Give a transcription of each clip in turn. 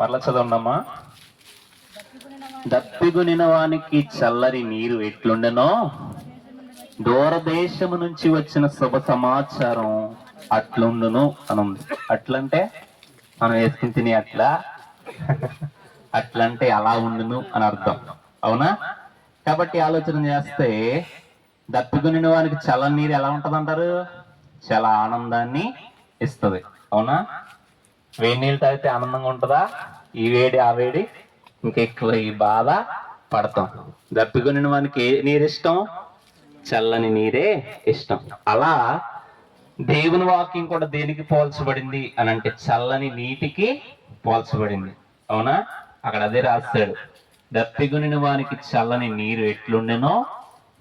మరలా చదవండమ్మా. దప్పిగొనిన వానికి చల్లని నీరు ఎట్లుండెనో దూరదేశము నుంచి వచ్చిన శుభ సమాచారం అట్లుండును అని ఉంది. అట్లంటే మనం వేసుకుని తిని అట్లా అట్లంటే అలా ఉండును అని అర్థం. అవునా? కాబట్టి ఆలోచన చేస్తే దప్పిగొనిన వానికి చల్లని నీరు ఎలా ఉంటదంటారు? చాలా ఆనందాన్ని ఇస్తుంది. అవునా? వేడి నీళ్ళు తాగితే ఆనందంగా ఉంటుందా? ఈ వేడి ఆ వేడి ఇంకెక్కువ ఈ బాధ పడతాం. దప్పిగొనిన వానికి ఏ నీరు ఇష్టం? చల్లని నీరే ఇష్టం. అలా దేవుని వాక్యం కూడా దేనికి పోల్చబడింది అని అంటే చల్లని నీటికి పోల్చబడింది. అవునా? అక్కడ అదే రాస్తాడు, దప్పిగొనిన వానికి చల్లని నీరు ఎట్లుండెనో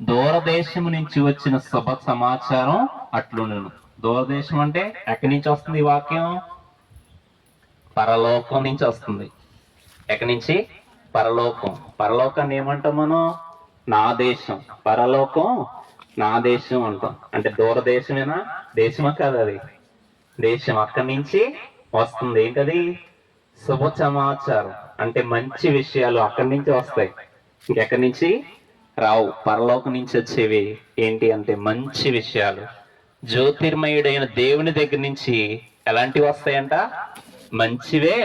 దూరదేశము నుంచి వచ్చిన శుభ సమాచారం అట్లుండెను. దూరదేశం అంటే ఎక్కడి నుంచి వస్తుంది ఈ వాక్యం? పరలోకం నుంచి వస్తుంది. ఎక్కడి నుంచి? పరలోకం. పరలోకాన్ని ఏమంటాం మనం? నా దేశం. పరలోకం నా దేశం అంటాం. అంటే దూరదేశమేనా? దేశమా కాదు, అది దేశం. అక్కడి నుంచి వస్తుంది. ఏంటది? శుభ సమాచారం. అంటే మంచి విషయాలు అక్కడి నుంచి వస్తాయి, ఇంకెక్కడి నుంచి రావు. పరలోకం నుంచి వచ్చేవి ఏంటి అంటే మంచి విషయాలు. జ్యోతిర్మయుడైన దేవుని దగ్గర నుంచి ఎలాంటివి వస్తాయంట? మంచివే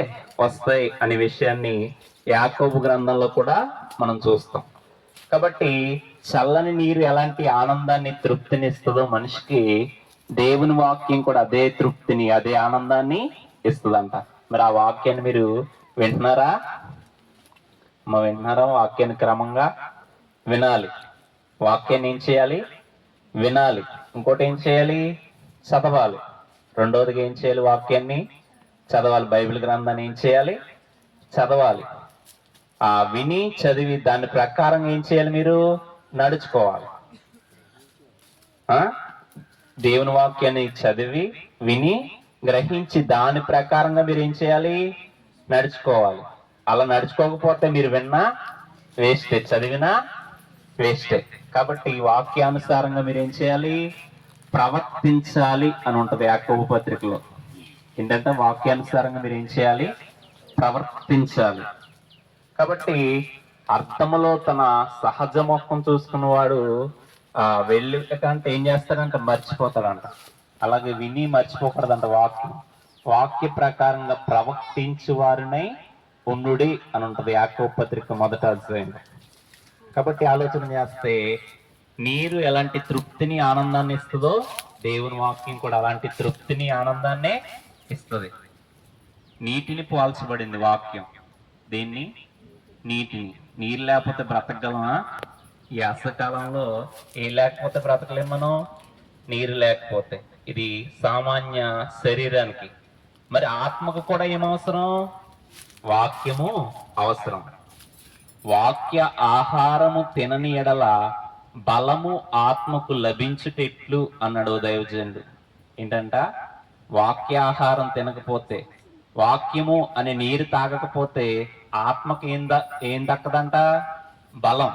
వస్తాయి అనే విషయాన్ని యాకోబు గ్రంథంలో కూడా మనం చూస్తాం. కాబట్టి చల్లని నీరు ఎలాంటి ఆనందాన్ని, తృప్తిని ఇస్తుందో మనిషికి, దేవుని వాక్యం కూడా అదే తృప్తిని, అదే ఆనందాన్ని ఇస్తుందంట. మరి ఆ వాక్యాన్ని మీరు వింటున్నారా? వింటున్నారా? వాక్యాన్ని క్రమంగా వినాలి. వాక్యాన్ని ఏం చేయాలి? వినాలి. ఇంకోటి ఏం చేయాలి? చదవాలి. రెండోదిగా ఏం చేయాలి? వాక్యాన్ని చదవాలి. బైబిల్ గ్రంథాన్ని ఏం చేయాలి? చదవాలి. ఆ విని చదివి దాని ప్రకారం ఏం చేయాలి? మీరు నడుచుకోవాలి. దేవుని వాక్యాన్ని చదివి విని గ్రహించి దాని ప్రకారంగా మీరు ఏం చేయాలి? నడుచుకోవాలి. అలా నడుచుకోకపోతే మీరు విన్నా వేస్టే, చదివినా వేస్టే. కాబట్టి ఈ వాక్యానుసారంగా మీరు ఏం చేయాలి? ప్రవర్తించాలి అని ఉంటది యాకోబు పత్రికలో. ఏంటంటే వాక్యానుసారంగా మీరు ఏం చేయాలి? ప్రవర్తించాలి. కాబట్టి అర్థములో తన సహజ మొక్కం చూసుకున్నవాడు వెళ్ళి కంటే ఏం చేస్తాడంట? మర్చిపోతాడంట. అలాగే విని మర్చిపోకూడదంట. వాక్య ప్రకారంగా ప్రవర్తించు వారినై ఉండుడి అని ఉంటది యాకోబు పత్రిక 1వ అధ్యాయం. కాబట్టి ఆలోచన చేస్తే నీరు ఎలాంటి తృప్తిని, ఆనందాన్ని ఇస్తుందో దేవుని వాక్యం కూడా అలాంటి తృప్తిని, ఆనందాన్నే ఇస్తుంది. నీటిని పోల్చబడింది వాక్యం. దీన్ని నీటిని. నీరు లేకపోతే బ్రతకగలమా? ఈ అసకాలంలో ఏం లేకపోతే బ్రతకలేం మనం? నీరు లేకపోతే. ఇది సామాన్య శరీరానికి. మరి ఆత్మకు కూడా ఏమవసరం? వాక్యము అవసరం. వాక్య ఆహారము తినని ఎడల బలము ఆత్మకు లభించుటెట్లు అన్నాడు దైవజనుడు. ఏంటంట? వాక్యాహారం తినకపోతే, వాక్యము అనే నీరు తాగకపోతే ఆత్మకి ఏం దక్కదంట? బలం.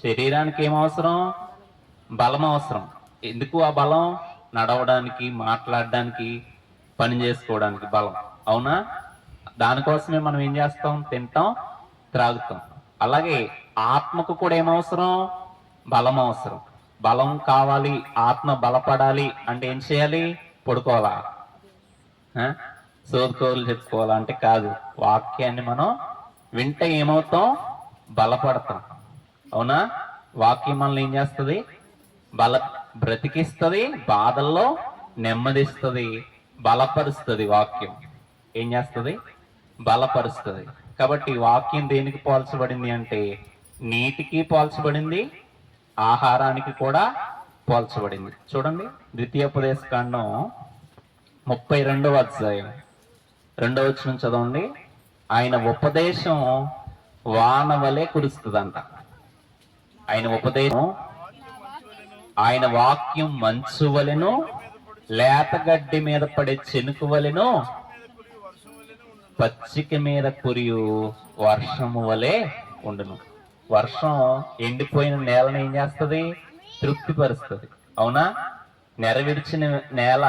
శరీరానికి ఏమవసరం? బలం అవసరం. ఎందుకు ఆ బలం? నడవడానికి, మాట్లాడడానికి, పని చేసుకోవడానికి బలం. అవునా? దానికోసమే మనం ఏం చేస్తాం? తింటాం, త్రాగుతాం. అలాగే ఆత్మకు కూడా ఏమవసరం? బలం అవసరం. బలం కావాలి, ఆత్మ బలపడాలి అంటే ఏం చేయాలి? పడుకోవాలా? సోదుకోలు చెప్పుకోవాలా అంటే కాదు. వాక్యాన్ని మనం వింటే ఏమవుతాం? బలపడతాం. అవునా? వాక్యం మనల్ని ఏం చేస్తుంది? బ్రతికిస్తుంది, బాధల్లో నెమ్మదిస్తుంది, బలపరుస్తుంది. వాక్యం ఏం చేస్తుంది? బలపరుస్తుంది. కాబట్టి వాక్యం దేనికి పోల్చబడింది అంటే నీటికి పోల్చబడింది, ఆహారానికి కూడా పోల్చబడింది. చూడండి, ద్వితీయోపదేశకాండం 32వ అధ్యాయం 2వ వచనం చదవండి. ఆయన ఉపదేశం వాన వలె కురుస్తుందంట. ఆయన ఉపదేశం, ఆయన వాక్యం మంచు వలెను, లేతగడ్డి మీద పడే చెనుకు వలెను, పచ్చిక మీద కురియు వర్షము వలె ఉండును. వర్షం ఎండిపోయిన నేలను ఏం చేస్తుంది? తృప్తిపరుస్తుంది. అవునా? నెరవిడిచిన నేల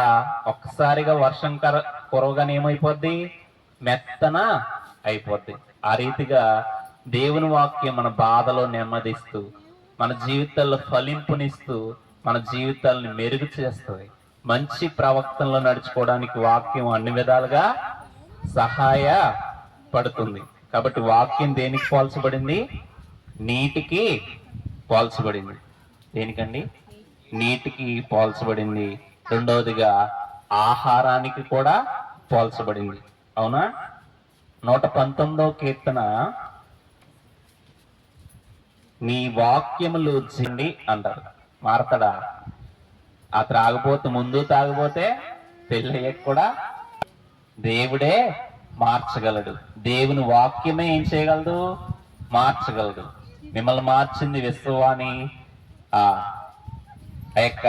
ఒక్కసారిగా వర్షం కురవగానే ఏమైపోద్ది? మెత్తన అయిపోద్ది. ఆ రీతిగా దేవుని వాక్యం మన బాధలో నెమ్మదిస్తూ, మన జీవితాల్లో ఫలింపునిస్తూ, మన జీవితాలను మెరుగు చేస్తుంది. మంచి ప్రవక్తనలో నడుచుకోవడానికి వాక్యం అన్ని విధాలుగా సహాయ పడుతుంది. కాబట్టి వాక్యం దేనికి పోల్చబడింది? నీటికి పోల్చబడింది. దేనికండి? నీటికి పోల్చబడింది. రెండవదిగా ఆహారానికి కూడా పోల్చబడింది. అవునా? 119వ కీర్తన, నీ వాక్యములు చిండి అంటారు. మారతాడా? ఆ త్రాగబోతే, ముందు తాగబోతే పెళ్ళయ్యక కూడా దేవుడే మార్చగలడు. దేవుని వాక్యమే ఏం చేయగలదు? మార్చగలడు. మిమ్మల్ని మార్చింది విశ్వవాణి ఆ యొక్క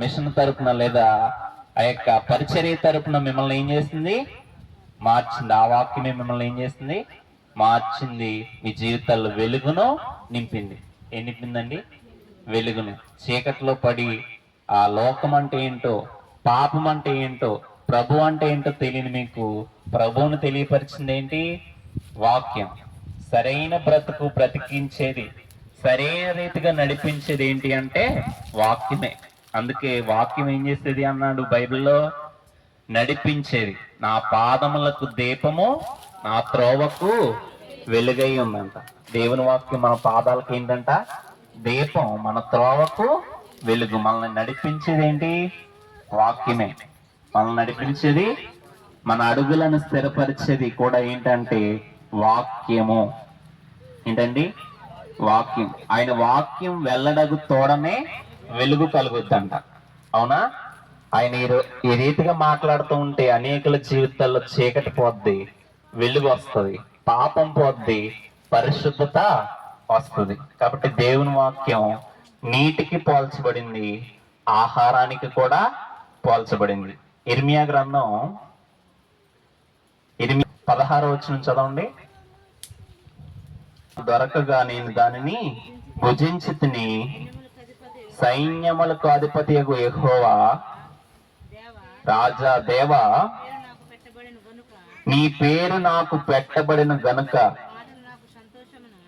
మిషన్ తరపున, లేదా ఆ యొక్క పరిచర్య తరపున మిమ్మల్ని ఏం చేసింది? మార్చింది. ఆ వాక్యమే మిమ్మల్ని ఏం చేసింది? మార్చింది. మీ జీవితాల్లో వెలుగును నింపింది. ఏం నింపిందండి? వెలుగును. చీకట్లో పడి ఆ లోకం అంటే ఏంటో, పాపం అంటే ఏంటో, ప్రభు అంటే ఏంటో తెలియని మీకు ప్రభువును తెలియపరిచింది ఏంటి? వాక్యం. సరైన బ్రతుకు బ్రతికించేది, సరైన రీతిగా నడిపించేది ఏంటి అంటే వాక్యమే. అందుకే వాక్యం ఏం చేసేది అన్నాడు బైబిల్లో? నడిపించేది. నా పాదములకు దీపము, నా త్రోవకు వెలుగై ఉందంట. దేవుని వాక్యం మన పాదాలకు ఏంటంట? దీపం, మన త్రోవకు వెలుగు. మనల్ని నడిపించేది ఏంటి? వాక్యమే. మనల్ని నడిపించేది, మన అడుగులను స్థిరపరిచేది కూడా ఏంటంటే వాక్యము. ఏంటండి? వాక్యం. ఆయన వాక్యం వెళ్ళడగు తోడనే వెలుగు కలుగుద్దంట. అవునా? ఆయన ఈ రీతిగా మాట్లాడుతూ ఉంటే అనేకుల జీవితాల్లో చీకటి పోద్ది, వెలుగు వస్తుంది. పాపం పోద్ది, పరిశుద్ధత వస్తుంది. కాబట్టి దేవుని వాక్యం నీటికి పోల్చబడింది, ఆహారానికి కూడా పోల్చబడింది. ఇర్మియా గ్రంథం 16వ వచనం చదవండి. దొరకగా నేను దానిని భుజించి తిని, సైన్యములకు అధిపతి యెహోవా రాజా దేవా, నీ పేరు నాకు పెట్టబడిన గనుక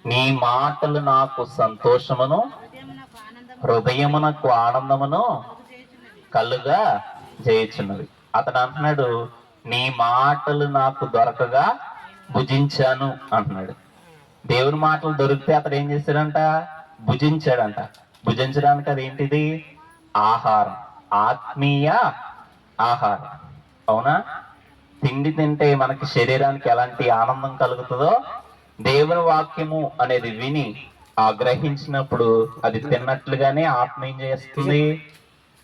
నీ మాటలు నాకు సంతోషమును, హృదయమునకు ఆనందమును కలుగా చేయుచున్నది. అతను అంటున్నాడు, నీ మాటలు నాకు దొరకగా భుజించాను అంటున్నాడు. దేవుని మాటలు దొరికితే అతడు ఏం చేశాడంట? భుజించాడంట. భుజించడానికి అదేంటిది? ఆహారం, ఆత్మీయ ఆహారం. అవునా? తిండి తింటే మనకి శరీరానికి ఎలాంటి ఆనందం కలుగుతుందో, దేవుని వాక్యము అనేది విని గ్రహించినప్పుడు అది తిన్నట్లుగానే ఆత్మ ఏం చేస్తుంది?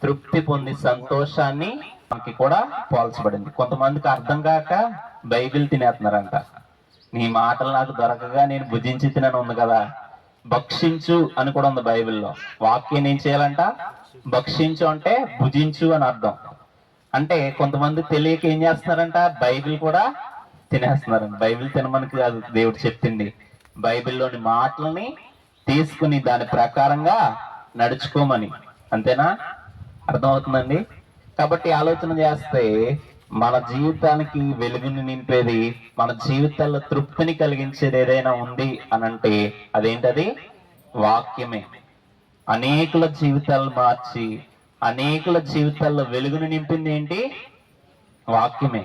తృప్తి పొంది సంతోషాన్ని మనకి కూడా పోల్చబడింది. కొంతమందికి అర్థం కాక బైబిల్ తినేస్తున్నారంట. నీ మాటలు నాకు దొరకగా నేను భుజించి తినని ఉంది కదా, భక్షించు అని కూడా ఉంది బైబిల్లో. వాక్యం ఏం చేయాలంట? భక్షించు అంటే భుజించు అని అర్థం. అంటే కొంతమంది తెలియక ఏం చేస్తున్నారంట? బైబిల్ కూడా తినేస్తున్నారంట. బైబిల్ తినమనికి కాదు దేవుడు చెప్పింది, బైబిల్లోని మాటలని తీసుకుని దాని ప్రకారంగా నడుచుకోమని. అంతేనా? అర్థమవుతుందండి? కాబట్టి ఆలోచన చేస్తే మన జీవితానికి వెలుగుని నింపేది, మన జీవితాల్లో తృప్తిని కలిగించేది ఏదైనా ఉంది అని అంటే అదేంటది? వాక్యమే. అనేకుల జీవితాలు మార్చి అనేకుల జీవితాల్లో వెలుగుని నింపింది ఏంటి? వాక్యమే.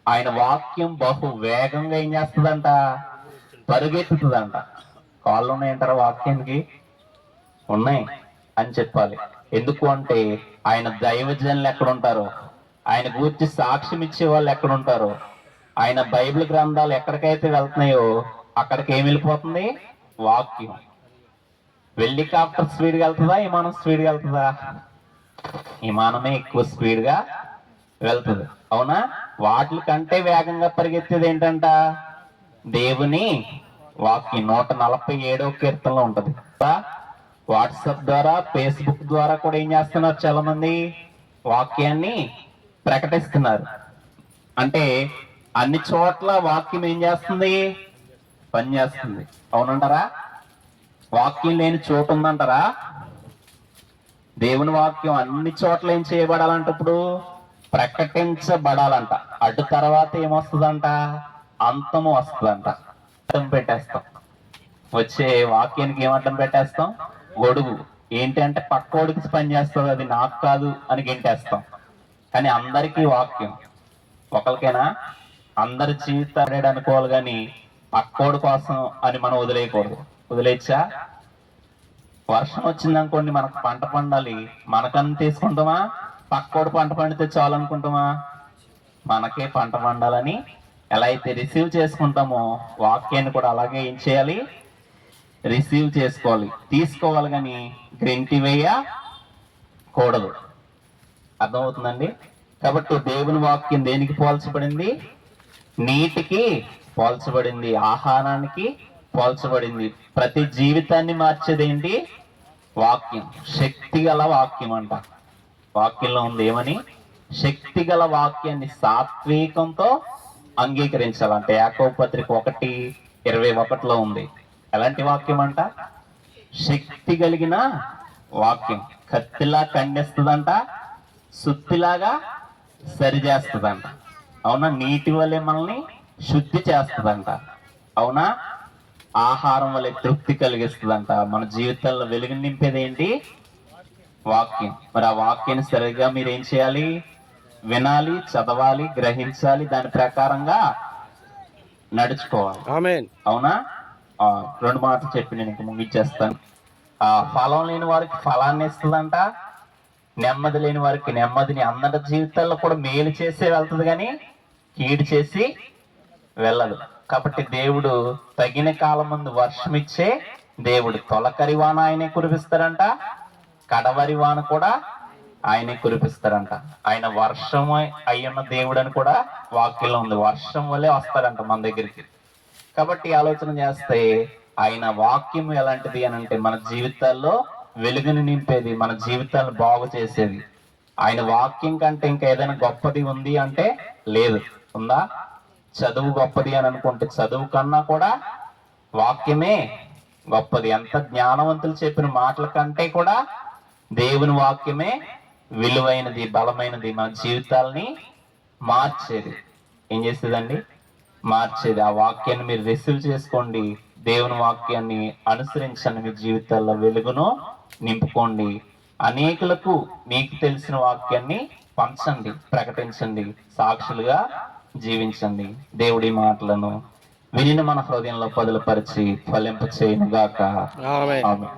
ఆయన వాక్యం బహు వేగంగా ఏం చేస్తుందంట? పరుగెత్తుతుందంట. కాళ్ళు ఉన్నాయంటారా వాక్యానికి? ఉన్నాయి అని చెప్పాలి. ఎందుకు అంటే ఆయన దైవజనులు ఎక్కడుంటారో, ఆయన గురించి సాక్ష్యం ఇచ్చే వాళ్ళు ఎక్కడుంటారో, ఆయన బైబిల్ గ్రంథాలు ఎక్కడికైతే వెళ్తున్నాయో అక్కడికి ఏమి వెళ్ళిపోతుంది? వాక్యం. హెలికాప్టర్ స్పీడ్గా వెళ్తుందా? విమానం స్పీడ్గా వెళ్తుందా? విమానమే ఎక్కువ స్పీడ్గా వెళ్తుంది. అవునా? వాటి కంటే వేగంగా పరిగెత్తేది ఏంటంట? దేవుని వాక్యం. 147వ కీర్తనలో ఉంటది. వాట్సాప్ ద్వారా, ఫేస్బుక్ ద్వారా కూడా ఏం చేస్తున్నారు? చాలా మంది వాక్యాన్ని ప్రకటిస్తున్నారు. అంటే అన్ని చోట్ల వాక్యం ఏం చేస్తుంది? పని చేస్తుంది. అవునంటారా? వాక్యం లేని చోటు ఉందంటారా? దేవుని వాక్యం అన్ని చోట్ల ఏం చేయబడాలంట? ఇప్పుడు ప్రకటించబడాలంట. అటు తర్వాత ఏమొస్తుందంట? అంతము వస్తుందంట. అడ్డం పెట్టేస్తాం. వచ్చే వాక్యానికి ఏం అడ్డం పెట్టేస్తాం? గొడుగు. ఏంటి అంటే పక్కోడికి పని చేస్తుంది, అది నాకు కాదు అని గెంటేస్తాం. కానీ అందరికీ వాక్యం ఒకరికైనా అందరి జీవితాలు అనుకోవాలి, కానీ పక్కోడి కోసం అని మనం వదిలేయకూడదు. వదిలేచ్చా? వర్షం వచ్చిందనుకోండి, మనకు పంట పండాలి, మనకన్నా తీసుకుంటామా? పక్కోడు పంట పండితే చాలు అనుకుంటామా? మనకే పంట పండాలని ఎలా అయితే రిసీవ్ చేసుకుంటామో వాక్యాన్ని కూడా అలాగే ఏం చేయాలి? రిసీవ్ చేసుకోవాలి, తీసుకోవాలి, కానీ గ్రింటి వేయకూడదు. అర్థమవుతుందండి? కాబట్టి దేవుని వాక్యం దేనికి పోల్చబడింది? నీటికి పోల్చబడింది, ఆహారానికి పోల్చబడింది. ప్రతి జీవితాన్ని మార్చేది ఏంటి? వాక్యం. శక్తి గల వాక్యం అంట. వాక్యంలో ఉంది ఏమని? శక్తి గల వాక్యాన్ని సాత్వికంతో అంగీకరించాలంటే యాకోబు పత్రిక 1:21 ఉంది. ఎలాంటి వాక్యం అంట? శక్తి కలిగిన వాక్యం. కత్తిలా ఖండిస్తుందంట, సుత్తిలాగా సరిచేస్తుందంట. అవునా? నీటి వల్లే మనల్ని శుద్ధి చేస్తుందంట. అవునా? ఆహారం వల్లే తృప్తి కలిగిస్తుందంట. మన జీవితాల్లో వెలుగు నింపేది ఏంటి? వాక్యం. మరి ఆ వాక్యాన్ని సరిగ్గా మీరు ఏం చేయాలి? వినాలి, చదవాలి, గ్రహించాలి, దాని ప్రకారంగా నడుచుకోవాలి. అవునా? 2 మాటలు చెప్పి నేను ఇంక ముగించేస్తాను. ఫలం లేని వారికి ఫలాన్ని ఇస్తుందంట, నెమ్మది లేని వారికి నెమ్మదిని. అందరి జీవితాల్లో కూడా మేలు చేసే వెళ్తుంది, కానీ కీడు చేసి వెళ్ళదు. కాబట్టి దేవుడు తగిన కాలం ముందు వర్షం ఇచ్చే దేవుడు. తొలకరి వాన ఆయనే కురిపిస్తాడంట, కడవరి వాన కూడా ఆయనే కురిపిస్తాడంట. ఆయన వర్షం అయ్యున్న దేవుడు అని కూడా వాక్యంలో ఉంది. వర్షం వల్లే వస్తాడంట మన దగ్గరికి. కాబట్టి ఆలోచన చేస్తే ఆయన వాక్యం ఎలాంటిది అని అంటే మన జీవితాల్లో వెలుగుని నింపేది, మన జీవితాలను బాగు చేసేది. ఆయన వాక్యం కంటే ఇంకా ఏదైనా గొప్పది ఉంది అంటే లేదు. ఉందా? చదువు గొప్పది అని అనుకుంటే చదువు కన్నా కూడా వాక్యమే గొప్పది. ఎంత జ్ఞానవంతులు చెప్పిన మాటల కంటే కూడా దేవుని వాక్యమే విలువైనది, బలమైనది. మన జీవితాలని మార్చేది. ఏం చేసేదండి? మార్చేది. ఆ వాక్యాన్ని మీరు రిసీవ్ చేసుకోండి, దేవుని వాక్యాన్ని అనుసరించండి, మీ జీవితాల్లో వెలుగును నింపుకోండి. అనేకులకు మీకు తెలిసిన వాక్యాన్ని పంచండి, ప్రకటించండి, సాక్షులుగా జీవించండి. దేవుడి మాటలను విని మన హృదయంలో పదులుపరిచి ఫలింప చేయను గాక. ఆమేన్.